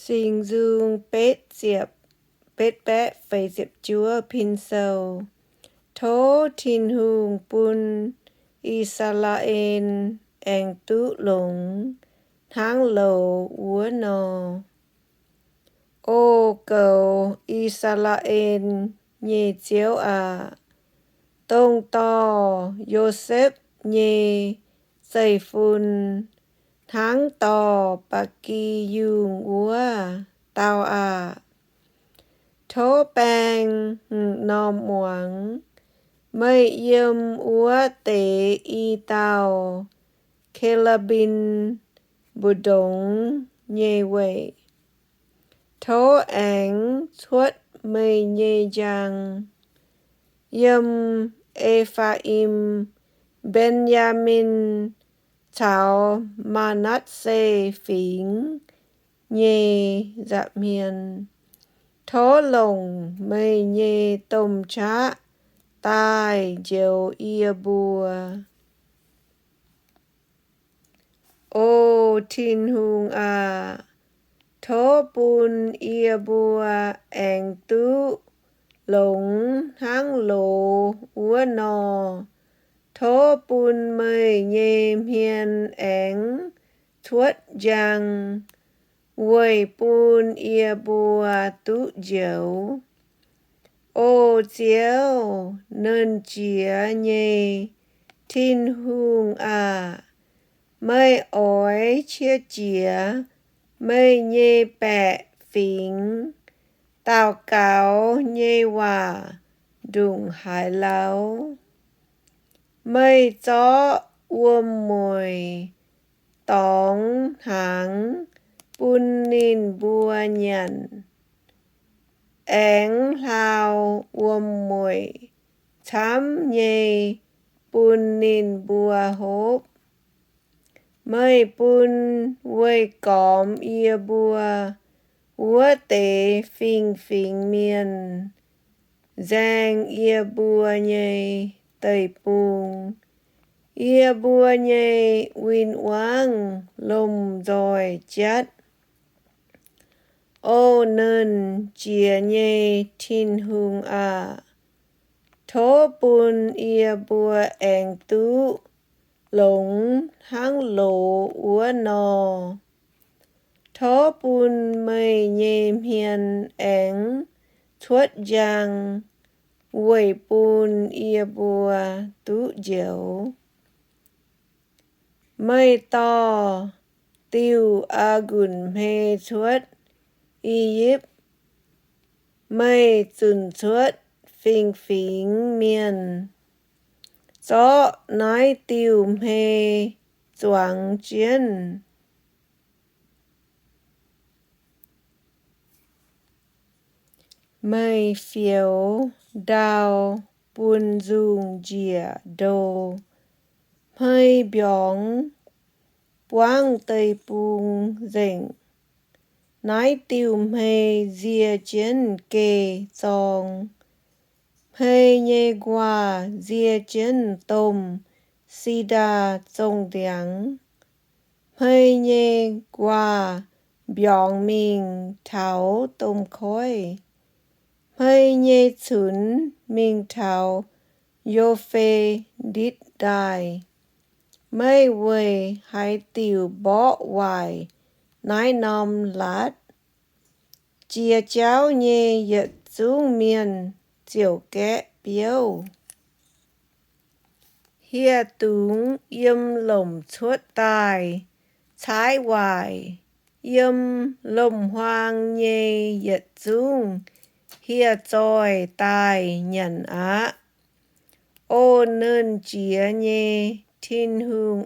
Sinh dương bết diệp bết bẽ phẩy diệp chúa pin sầu thố thiên hùng bun Israel anh tú lũng tháng lầu úa nò ô cầu Israel nhê chiếu tông to Joseph nhê xây phun tháng to bà kỳ dùng úa tao thố bang nò muang mây yếm úa tế y tao Kelabin bù đống nhê quệ thố ánh thuất mây nhê giang yếm Ephraim Benjamin Thảo Manasseh phính nhê dạp miền thố lồng mây nhê tôm chá tai dầu ia bùa ô thiên hùng thố bùn ia bùa anh tú lũng tháng lộ úa nò thố bùn mây nhê hiền ánh thuất giang quầy bùn ia bùa tú dấu ô chiếu nên chía nhê thiên hùng mây ói chia chía mây nhê bẹ phính tào cáo nhê hòa đụng hải láo mây gió uôm mùi tóng tháng bùn nín bùa nhận ánh lao uôm mùi thám nhê bùn nín bùa hốp mây bùn quây cóm ia bùa úa tế phình phình miền giang ia bùa nhê tây bùng ia bùa nhê win oang lông rồi chất ô nên chia nhê thiên hùng thố bùn ia bùa anh tú lũng tháng lộ úa nò thố bùn mây nhê hiền ánh thuất giang quầy bùn ia bùa tú dấu mây to tiêu gùn mê thuất Egypt mây dùn thuất phình phình miền gió nói tiêu mê doang chiến mây phiếu đào bùn dùng dìa đồ mây bióng quang tây bùng dình nói tiêu mê dìa chiến kê dòng mây nhê qua dìa chiến tôm si đa dòng tiếng mây nhê qua bióng mình tháo tôm khói mây nhê chún mình tháo yô phê đít đài mây quầy hai tiểu bó hoài nái nòm lát chia cháu nhê yết dung miền chiều kẽ biếu hia túng yếm lồng chuốt tài trái hoài yếm lồng hoang nhê yết dung hia trôi tài nhận ô nên chía nhê thiên hùng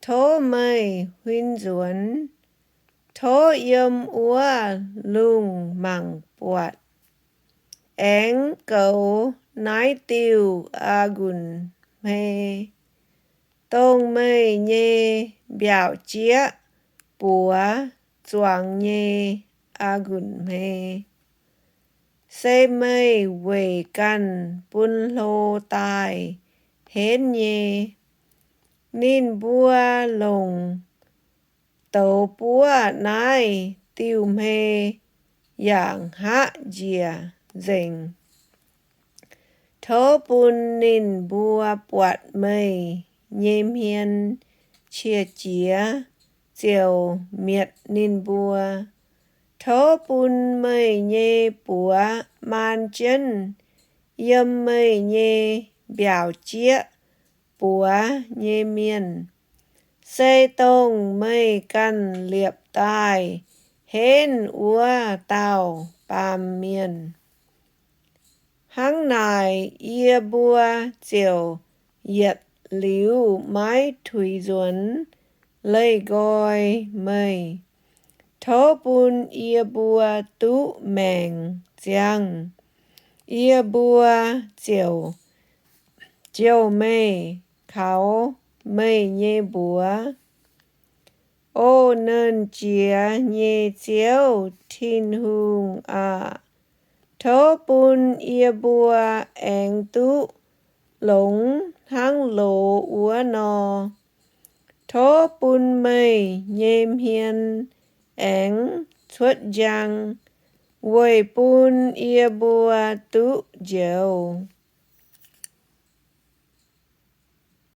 thố mây huynh duẩn thố yếm úa lung măng bọt ánh cầu nái tiêu gùn mê tông mây nhê biểu chía bùa choàng nhê gùn mê xây mây quầy căn bún lô tài hến nhê nín bùa lồng tàu búa nai tiêu mê dạng hạ dìa dình. Thố bùn nín bùa bọt mây nhêm hiên chia chía chiều miệt nín bùa. Thố bùn mây nhê bùa man chân yêm mây nhê biểu chia bùa nhê miên. Xây tông mây căn liệp tai hên úa tàu bàm miên. Hăng nài ia bùa chiều yết liu mái thủy duẩn lây goi mây. Thố bùn ia bùa tú mèng giang. Ia bùa chiều mây kháo mây nhê bùa. Ô nơn chía nhê chiếu thiên hùng à. Thố bùn ia bùa anh tú lũng hăng lộ úa nò. Thố bùn mây nhêm hiên anh xuất giang. Quầy bùn ia bùa tú dèo.